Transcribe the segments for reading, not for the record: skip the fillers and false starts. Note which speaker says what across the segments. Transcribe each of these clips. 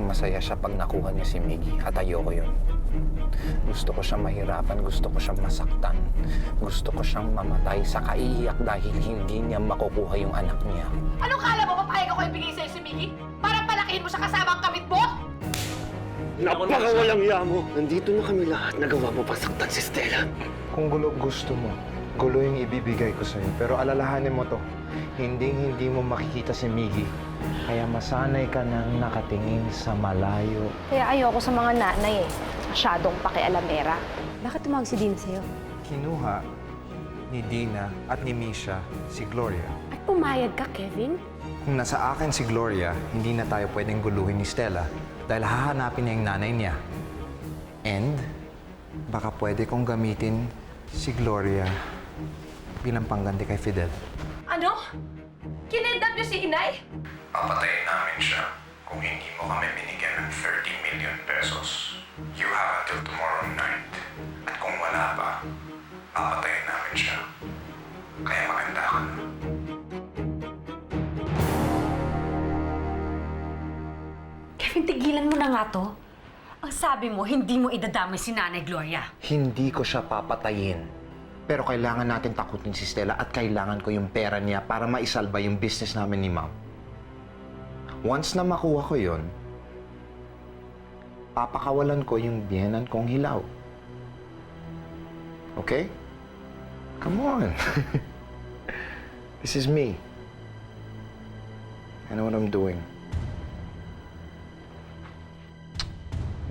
Speaker 1: masaya siya pag nakuha niya si Miggy at ayoko yun. Gusto ko siyang mahirapan, gusto ko siyang masaktan, gusto ko siyang mamatay sa kaiyak dahil hindi niya makukuha yung anak niya.
Speaker 2: Anong kala mo, papayag ako ibigay sa'yo si Miggy? Para palakihin mo siya kasama ang kamit mo?
Speaker 3: Napakawalang iya mo! Nandito na kami lahat. Nagawa mo pa saktan si Stella.
Speaker 1: Kung gulo gusto mo, gulo yung ibibigay ko sa'yo. Pero alalahanin mo to, hindi mo makikita si Miggy. Kaya masanay ka nang nakatingin sa malayo.
Speaker 4: Kaya ayoko sa mga nanay eh. Masyadong pakialamera. Bakit tumawag si Dina sa'yo?
Speaker 1: Kinuha ni Dina at ni Misha si Gloria.
Speaker 4: At pumayag ka, Kevin?
Speaker 1: Kung nasa akin si Gloria, hindi na tayo pwedeng guluhin ni Stella dahil hahanapin niya yung nanay niya. And baka pwede kong gamitin si Gloria bilang pangganti kay Fidel.
Speaker 2: Ano? Kinednap niyo si Inay?
Speaker 1: Papatayin namin siya kung hindi mo kami binigyan ng 30 million pesos. You have until tomorrow night. At kung wala pa, papatayin namin siya. Kaya maganda ka na.
Speaker 5: Kevin, tigilan mo na nga to. Ang sabi mo, hindi mo idadamay si Nanay Gloria.
Speaker 1: Hindi ko siya papatayin. Pero kailangan natin takutin si Stella at kailangan ko yung pera niya para maisalba yung business namin ni Ma'am. Once na makuha ko yun, papakawalan ko yung biyenan kong hilaw. Okay? Come on. This is me. I know what I'm doing.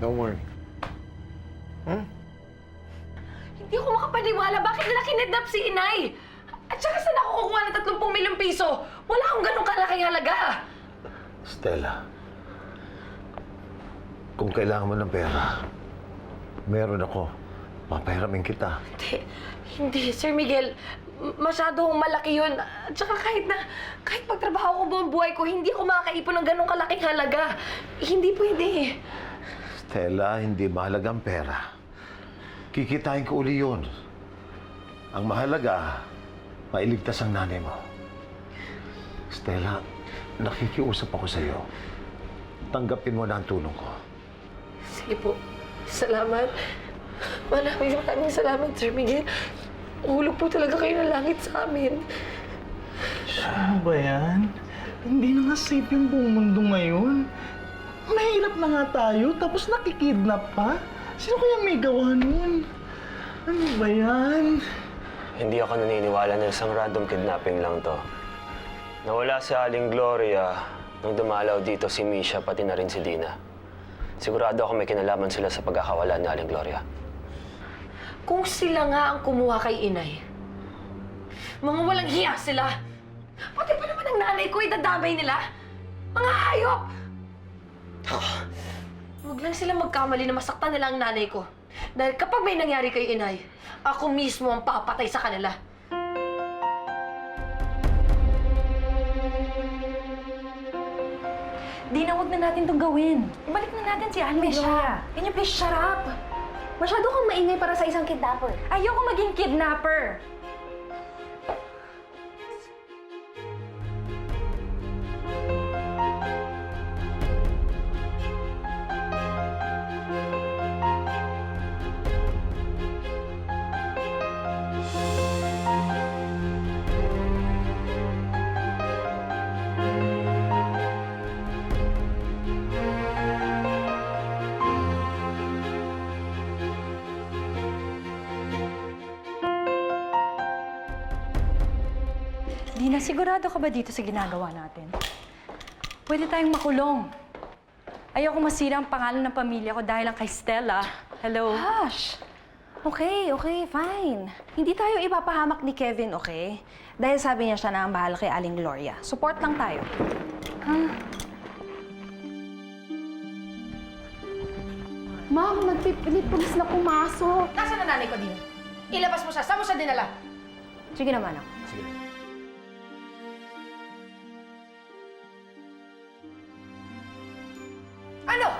Speaker 1: Don't worry.
Speaker 2: Hindi ako makapaniwala. Bakit nila kinednap si Inay? At saka saan ako kukuha ng 30 milyong piso? Wala akong ganong kalaking halaga.
Speaker 3: Stella, kung kailangan mo ng pera, meron ako. Papahiramin kita.
Speaker 2: Hindi, Sir Miguel. Masyadong malaki yun. At saka kahit magtrabaho ko buong buhay ko, hindi ako makakaipon ng ganong kalaking halaga. Hindi pwede.
Speaker 3: Stella, hindi mahalagang pera. Kikitain ko uli yun. Ang mahalaga, mailigtas ang nanay mo. Stella, nakikiusap ako sa'yo. Tanggapin mo na ang tulong ko.
Speaker 2: Sige po. Salamat. Maraming salamat, Sir Miguel. Hulog po talaga kayo ng langit sa amin.
Speaker 6: Ano ba yan? Hindi na nga safe yung buong mundo ngayon. Mahirap na nga tayo, tapos nakikidnap pa? Sino kaya may gawa nun? Ano ba yan?
Speaker 7: Hindi ako naniniwala na isang random kidnapping lang to. Nawala si Aling Gloria nung dumalaw dito si Misha pati na rin si Dina. Sigurado ako may kinalaman sila sa pagkakawala ni Aling Gloria.
Speaker 2: Kung sila nga ang kumuha kay Inay, mga walang hiya sila. Pati pa naman ang nanay ko, idadamay nila. Mga hayop! Huwag lang sila magkamali na masaktan nila ang nanay ko. Dahil kapag may nangyari kay Inay, ako mismo ang papatay sa kanila.
Speaker 5: Di na, huwag na natin itong gawin. Ibalik na natin si Aling Gloria.
Speaker 4: Can you please shut up? Masyado kang maingay para sa isang kidnapper.
Speaker 5: Ayoko maging kidnapper. Dina, sigurado ka ba dito sa ginagawa natin? Pwede tayong makulong. Ayoko masira ang pangalan ng pamilya ko dahil lang kay Stella. Hello?
Speaker 4: Hush! Okay, fine. Hindi tayo ipapahamak ni Kevin, okay? Dahil sabi niya siya na ang bahala kay Aling Gloria. Support lang tayo. Ma'am, nagpipilit-pulis na pumasok.
Speaker 2: Nasaan ang nanay ko, Dina? Ilabas mo siya. Saan mo siya dinala?
Speaker 4: Sige naman ako.
Speaker 2: Ano?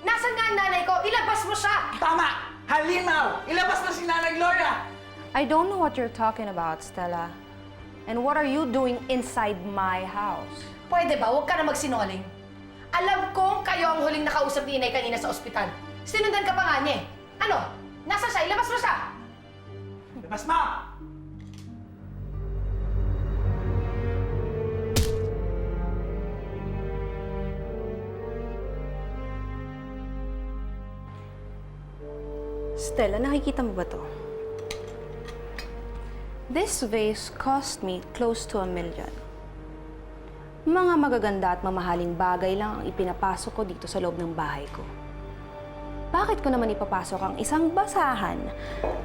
Speaker 2: Nasaan nga ang nanay ko? Ilabas mo siya!
Speaker 6: Tama! Halimaw! Ilabas na si Nanay Gloria!
Speaker 4: I don't know what you're talking about, Stella. And what are you doing inside my house?
Speaker 2: Pwede ba? Huwag ka na magsinungaling. Alam kong kayo ang huling nakausap ni Inay kanina sa ospital. Sinundan ka pa nga niya eh. Ano? Nasa siya? Ilabas mo siya!
Speaker 6: Labas mo!
Speaker 4: Stella, nakikita mo ba to? This vase cost me close to $1 million. Mga magaganda at mamahaling bagay lang ang ipinapasok ko dito sa loob ng bahay ko. Bakit ko naman ipapasok ang isang basahan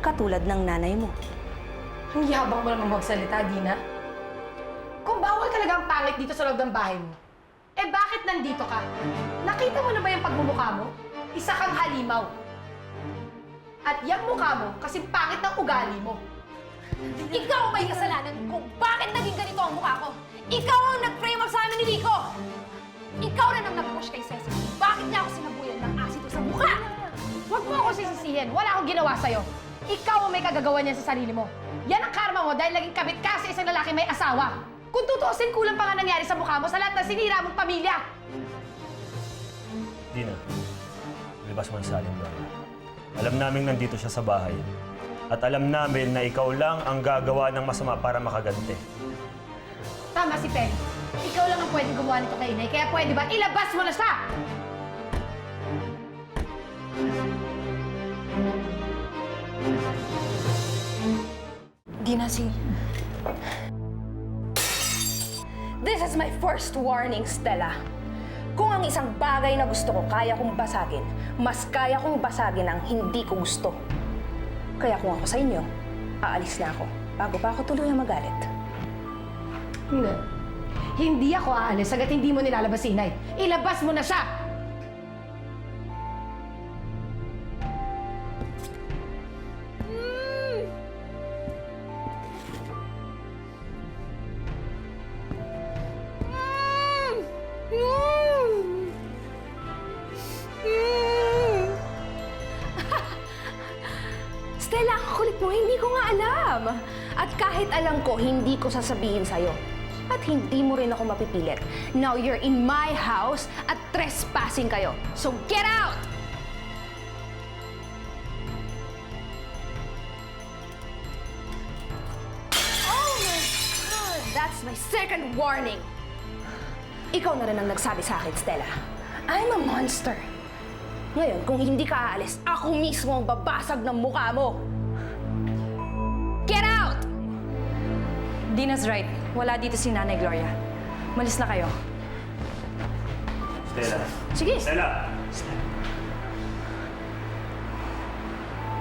Speaker 4: katulad ng nanay mo?
Speaker 2: Ang yabang mo naman magsalita, Dina. Kung bawal talaga ang pangit dito sa loob ng bahay mo, eh bakit nandito ka? Nakita mo na ba yung pagmumukha mo? Isa kang halimaw. At yung mukha mo, kasi pangit ng ugali mo.
Speaker 4: Ikaw ang may kasalanan kung bakit naging ganito ang mukha ko. Ikaw ang nag-frame up sa amin ni Rico. Ikaw rin ang nag-push kay Ceci. Bakit niya ako sinabuyan ng asido sa mukha?
Speaker 2: Huwag mo ako sisisihin. Wala akong ginawa sa'yo. Ikaw ang may kagagawa niyan sa sarili mo. Yan ang karma mo dahil naging kabit ka sa isang lalaki may asawa. Kung tutuusin, kulang pa nga nangyari sa mukha mo sa lahat ng sinira mong pamilya.
Speaker 7: Dina, ilabas mo na sa aling Gloria. Alam namin nandito siya sa bahay. At alam namin na ikaw lang ang gagawa ng masama para makaganti.
Speaker 2: Tama si Penny. Ikaw lang ang pwedeng gumawa nito kay Inay. Kaya pwede ba, ilabas mo na siya!
Speaker 4: Dina, This is my first warning, Stella. Kung ang isang bagay na gusto ko kaya kong basagin, mas kaya kong basagin ang hindi ko gusto. Kaya kung ako sa inyo, aalis na ako bago pa ako tuluyang magalit.
Speaker 2: Hindi. Hindi ako aalis sagat hindi mo nilalabas si Inay. Ilabas mo na siya!
Speaker 4: Stella, ang kulit mo, hindi ko nga alam. At kahit alam ko, hindi ko sasabihin sa'yo. At hindi mo rin ako mapipilit. Now you're in my house at trespassing kayo. So get out! Oh my God! That's my second warning. Ikaw na rin ang nagsabi sa akin, Stella. I'm a monster. Ngayon, kung hindi ka aalis, ako mismo ang babasag ng mukha mo. Get out!
Speaker 5: Dina's right. Wala dito si Nanay Gloria. Malis na kayo.
Speaker 7: Stella.
Speaker 4: Sige.
Speaker 7: Stella!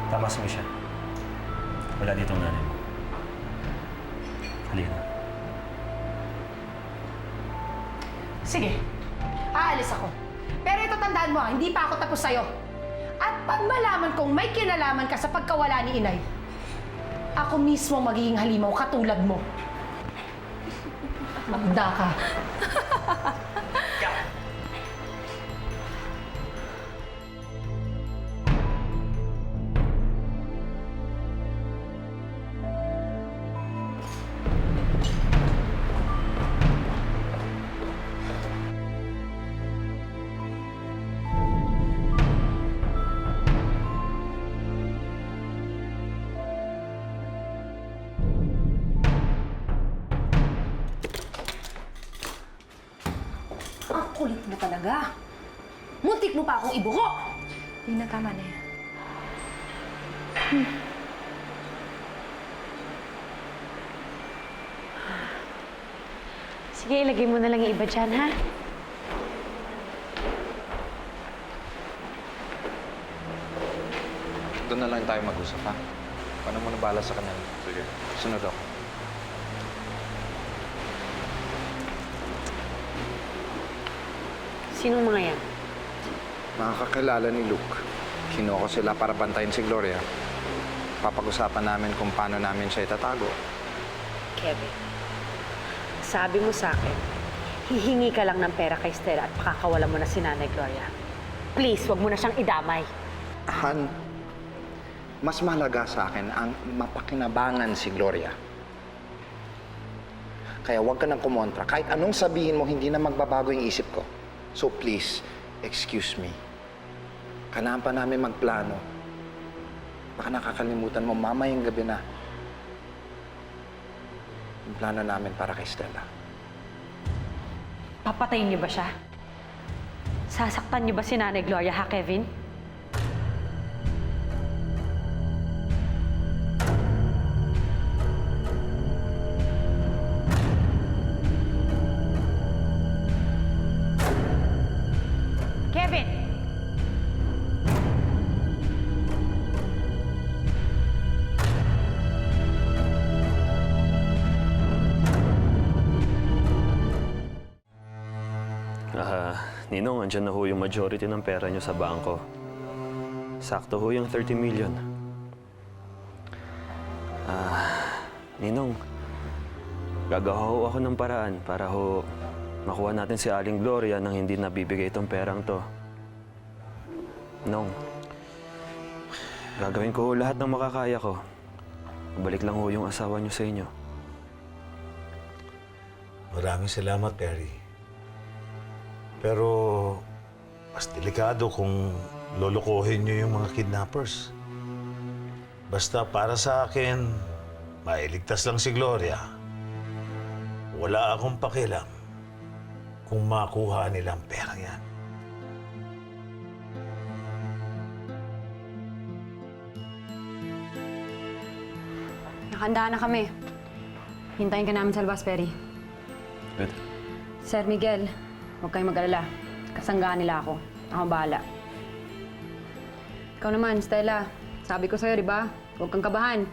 Speaker 7: Tama si Misha. Wala dito ang nanay mo. Halika na.
Speaker 2: Sige, aalis ako. Pero ito tandaan mo hindi pa ako tapos sa'yo. At pag malaman kong may kinalaman ka sa pagkawala ni Inay, ako mismo magiging halimaw katulad mo. Magda ka.
Speaker 4: Ang kulit mo talaga. Muntik mo pa akong ibuko.
Speaker 5: Dina, tama na yan.
Speaker 8: Sige, ilagay mo na lang yung iba dyan, ha?
Speaker 1: Doon na lang tayo mag-usap, ha? Paano mo na bala sa kanila? Sige. Sunod ako.
Speaker 8: Sinong mga yan?
Speaker 1: Makakakilala ni Luke. Kinuha ko sila para bantayin si Gloria. Papag-usapan namin kung paano namin siya itatago.
Speaker 8: Kevin, sabi mo sa akin, hihingi ka lang ng pera kay Stella at pakakawalan mo na si Nanay Gloria. Please, wag mo na siyang idamay.
Speaker 1: Han, mas mahalaga sa akin ang mapakinabangan si Gloria. Kaya huwag ka nang kumontra. Kahit anong sabihin mo, hindi na magbabago yung isip ko. So please, Excuse me. Kailangan pa namin magplano. Baka nakakalimutan mo, mamayang gabi na. Yung plano namin para kay Stella.
Speaker 8: Papatayin niyo ba siya? Sasaktan niyo ba si Nanay Gloria, ha, Kevin? Kevin!
Speaker 7: Ninong, andyan na ho yung majority ng pera nyo sa bangko. Sakto ho yung 30 million. Ninong, gagawa ho ako ng paraan para ho makuha natin si Aling Gloria nang hindi nabibigay itong perang to. Nong, gagawin ko ho lahat ng makakaya ko. Balik lang ho yung asawa nyo sa inyo.
Speaker 3: Maraming salamat, Perry. Pero mas delikado kung lolokohin niyo yung mga kidnappers. Basta para sa akin, mailigtas lang si Gloria. Wala akong pakialam kung makuha nilang perang yan.
Speaker 9: Nakahanda na kami. Hintayin ka namin sa labas, Perry.
Speaker 7: Good.
Speaker 9: Sir Miguel, huwag kayong mag-alala. Kasanggaan nila ako. Ako bahala. Ikaw naman, Stella. Sabi ko sa'yo, di ba? Huwag kang kabahan.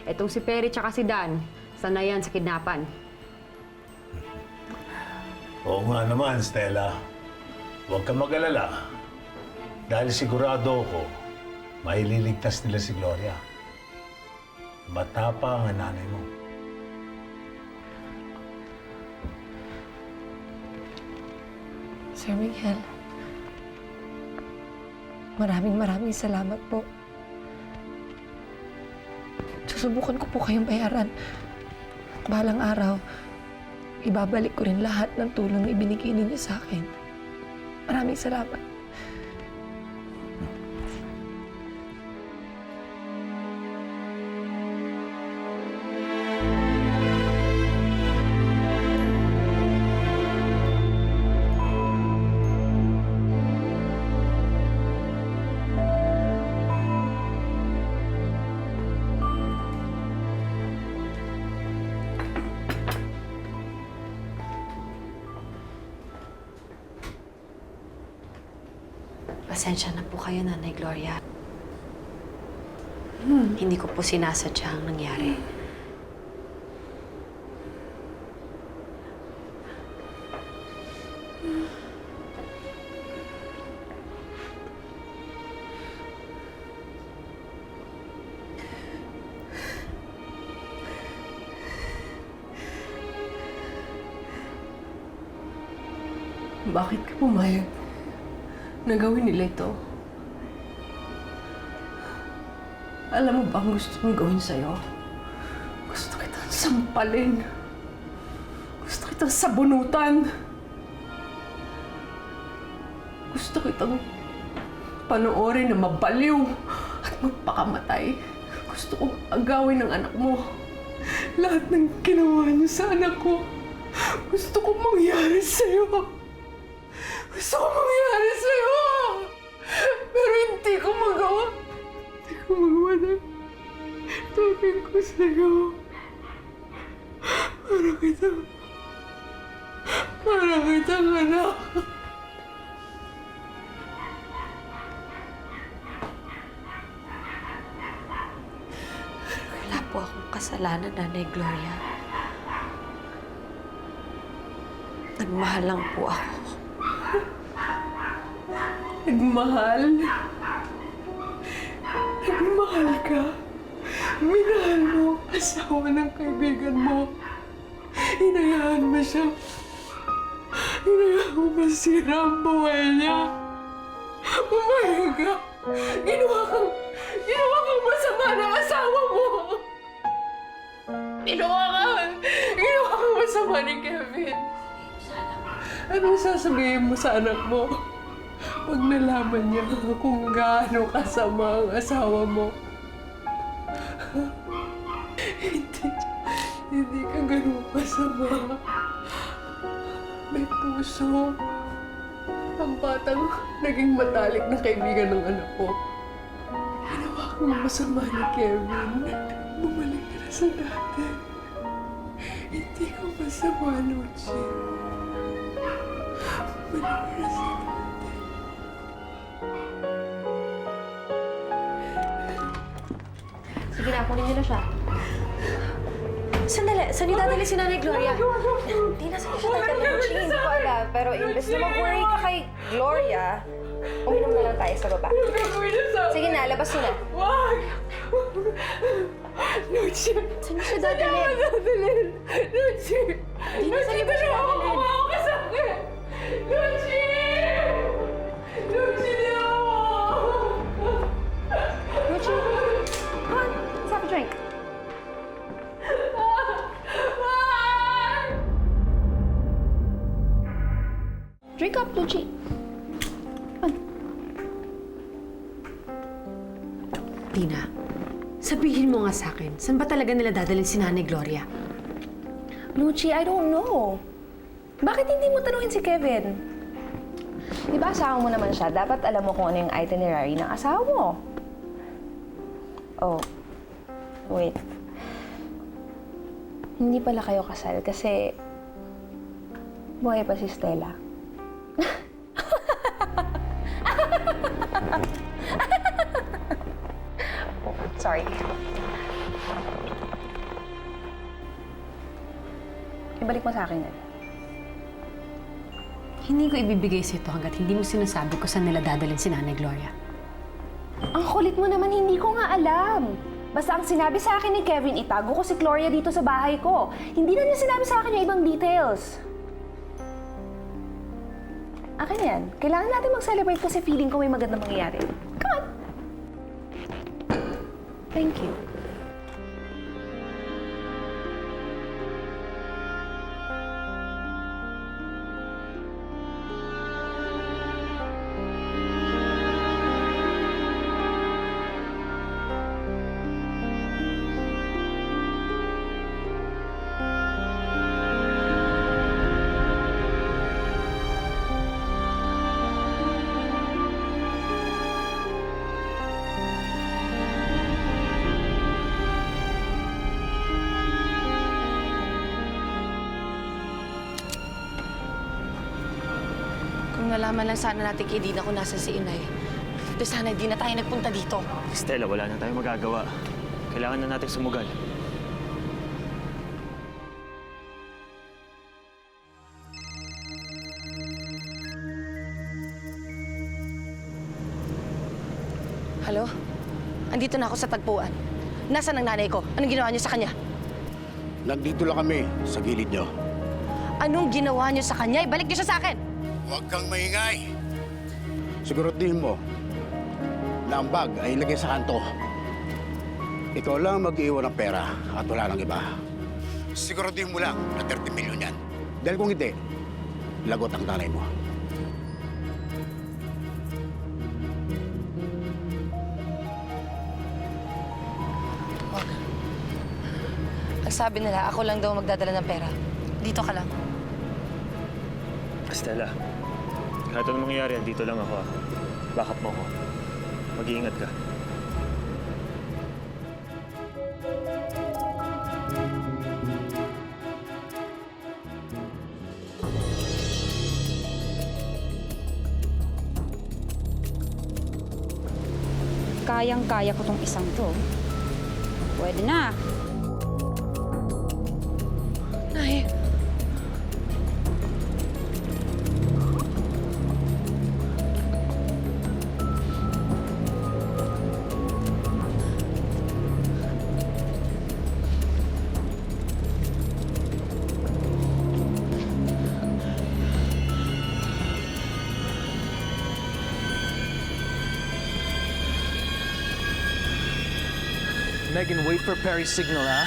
Speaker 9: Etong si Perry tsaka si Dan, sanay yan sa kidnapan.
Speaker 3: Oo nga naman, Stella. Huwag kang mag-alala. Dahil sigurado ako, maililigtas nila si Gloria. Matapang ang nanay mo.
Speaker 2: Sir Miguel, maraming salamat po. Susubukan ko po kayong bayaran. Balang araw, ibabalik ko rin lahat ng tulong na ibinigay ninyo sa akin. Maraming salamat.
Speaker 8: Pasensya na po kayo, Nanay Gloria. Hindi ko po sinasadya ang nangyari.
Speaker 2: Bakit ka pumayag na gawin nila ito? Alam mo ba ang gusto kong gawin sa'yo? Gusto kitang sampalin. Gusto kitang sabunutan. Gusto kitang panoorin na mabaliw at magpakamatay. Gusto kong agawin ng anak mo. Lahat ng ginawa niyo sa anak ko, gusto kong mangyari sa'yo. Gusto ko mangyari sa'yo! Pero hindi ko magawa. Hindi ko magawa na tawagin ko sa'yo. Para kitang anak.
Speaker 8: Wala po akong kasalanan, Nanay Gloria. Nagmahal lang po ako.
Speaker 2: Nagmahal? Nagmahal ka? Minahal mo ang asawa ng kaibigan mo. Hinayaan mo siya. Hinayaan mo masira ang buhay niya. Umayag ka. Ginawa kang masama ng asawa mo. Ginawa kang masama ni Kevin. Anong sasabihin mo sa anak mo?
Speaker 10: Pag nalaman niya kung gaano kasama ang asawa mo, hindi ka ganun kasama. May puso. Ang batang naging matalik na kaibigan ng anak ko. Ginawa kong masama ni Kevin. Bumalik ka na sa dati. Hindi ko masama, Lucy. Bumalik ka na sa dati.
Speaker 4: Sige na, kunin niyo na siya. Sandali, saan niyo dadali si Nanay Gloria? Hindi na saan siya dadali. Lucy, hindi ko alam. Pero imbes na mag-worry ka kay Gloria, uminom na lang tayo sa baba. Sige na, labas niyo na.
Speaker 10: Wag! Lucy!
Speaker 4: Saan niyo siya dadalhin?
Speaker 10: Lucy!
Speaker 4: Hindi na saan niyo ba siya dadalhin?
Speaker 10: Kumawa ka sa akin! Lucy! Lucy, no!
Speaker 4: Lucy, come on, let's have a drink. Drink up, Lucy. Come on.
Speaker 8: Dina, sabihin mo nga sa akin, saan ba talaga nila dadalhin si Nanay Gloria?
Speaker 4: Lucy, I don't know. Bakit hindi mo tanungin si Kevin? Di ba asawa mo naman siya? Dapat alam mo kung ano yung itinerary ng asawa mo. Oh, wait. Hindi pala kayo kasal kasi buhay pa si Stella. Oh, sorry. Ibalik mo sa akin yan.
Speaker 8: Hindi ko ibibigay sa ito hanggat hindi mo sinasabi ko saan nila dadalhin si Nanay Gloria.
Speaker 4: Ang kulit mo naman, hindi ko nga alam. Basta ang sinabi sa akin ni Kevin, itago ko si Gloria dito sa bahay ko. Hindi na niya sinabi sa akin yung ibang details. Akin yan. Kailangan natin mag-celebrate kasi feeling ko may magandang mangyayari. Come on! Thank you.
Speaker 2: Kung nalaman lang sana natin kay Dina kung nasa si Inay, di sana hindi na tayo nagpunta dito.
Speaker 7: Stella, wala na tayong magagawa. Kailangan na natin sumugal.
Speaker 2: Halo? Andito na ako sa tagpuan. Nasaan ang nanay ko? Anong ginawa niyo sa kanya?
Speaker 11: Nandito lang kami, sa gilid nyo.
Speaker 2: Anong ginawa niyo sa kanya? Ibalik niyo siya sa akin!
Speaker 11: Huwag kang maingay. Siguraduhin mo na ang bag ay ilagay sa kanto. Ikaw lang mag-iwan ng pera at wala nang iba. Siguraduhin mo lang na 30 milyon yan. Dahil kung hindi, lagot ang nanay mo.
Speaker 2: Ang sabi nila, ako lang daw magdadala ng pera. Dito ka lang.
Speaker 7: Stella, kahit anong mangyayari, dito lang ako. Backup mo ako. Mag-iingat ka.
Speaker 12: Kayang-kaya ko tong isang to. Pwede na.
Speaker 2: Nay,
Speaker 6: Megan, wait for Perry's signal, ha?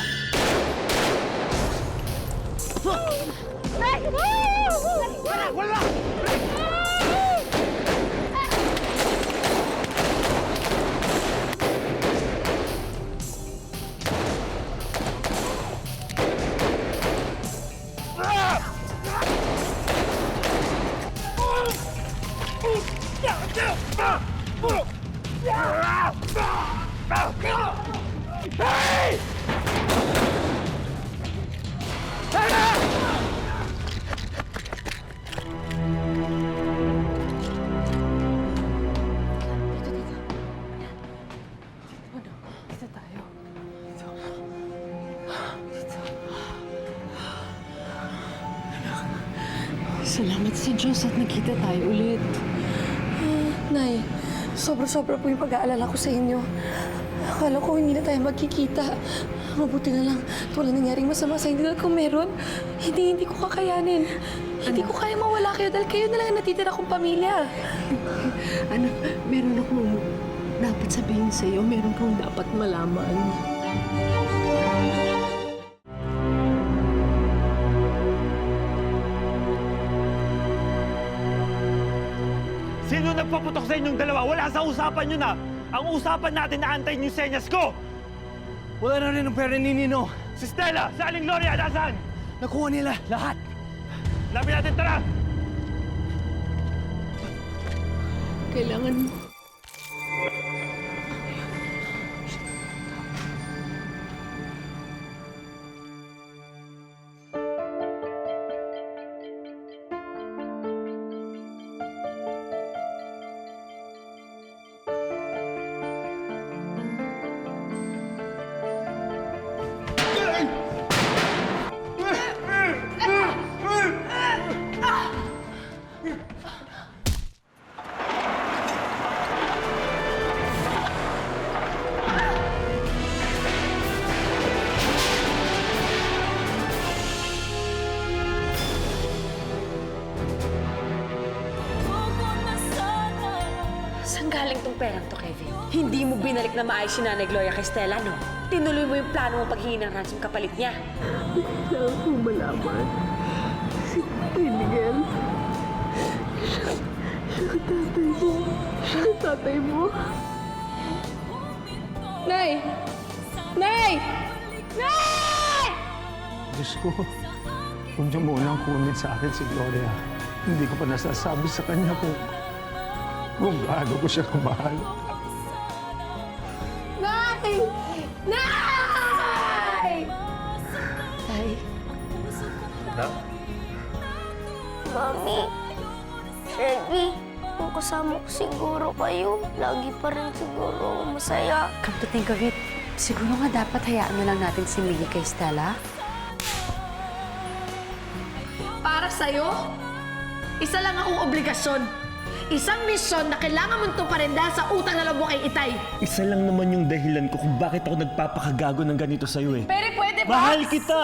Speaker 10: Salamat sa Diyos at nakita tayo ulit.
Speaker 2: Nay, sobra-sobra po yung pag-aalala ko sa inyo. Akala ko hindi na tayo magkikita. Mabuti na lang, walang nangyaring masama sa inyo. Dahil kung meron, hindi ko kakayanin. Hindi ko kaya mawala kayo dahil kayo na lang ang natitira kong pamilya.
Speaker 10: Anak, meron akong dapat sabihin sa'yo. Meron kang dapat malaman.
Speaker 13: Sino nagpaputok sa inyong dalawa? Wala sa usapan yun ah! Ang usapan natin na antayin yung senyas ko!
Speaker 6: Wala na rin ang pera ni Nino.
Speaker 13: Si Stella! Si Aling Gloria! Nasaan?
Speaker 6: Nakuha nila lahat.
Speaker 13: Labi natin, tara!
Speaker 10: Kailangan mo.
Speaker 8: Saan galing tong perang to, Kevin? Hindi mo binalik na maayos si Nanay Gloria kay Stella, no? Tinuloy mo yung plano mo paghingi ng ransom kapalit niya.
Speaker 10: Kailangan kong malaman. Si Miguel. Siya ang tatay mo. Siya ang tatay mo.
Speaker 2: Nay! Nay! Nay!
Speaker 6: Diyos ko, kung niya munang kunin sa akin si Gloria, hindi ko pa nasasabi sa kanya kung gaano ko siya kamahal.
Speaker 2: Nay! Nay! Nay!
Speaker 14: Mami, Shelby, kung kasama ko siguro kayo, lagi pa rin siguro ako masaya.
Speaker 9: Come to think of it, siguro nga dapat hayaan na lang natin si Miggy kay Stella.
Speaker 2: Para sa'yo, isa lang akong obligasyon. Isang misyon na kailangan mong tuparin dahil sa utang na loob mo kay Itay.
Speaker 13: Isa lang naman yung dahilan ko kung bakit ako nagpapakagago ng ganito sa'yo eh.
Speaker 2: Pero pwede ba?
Speaker 13: Mahal kita!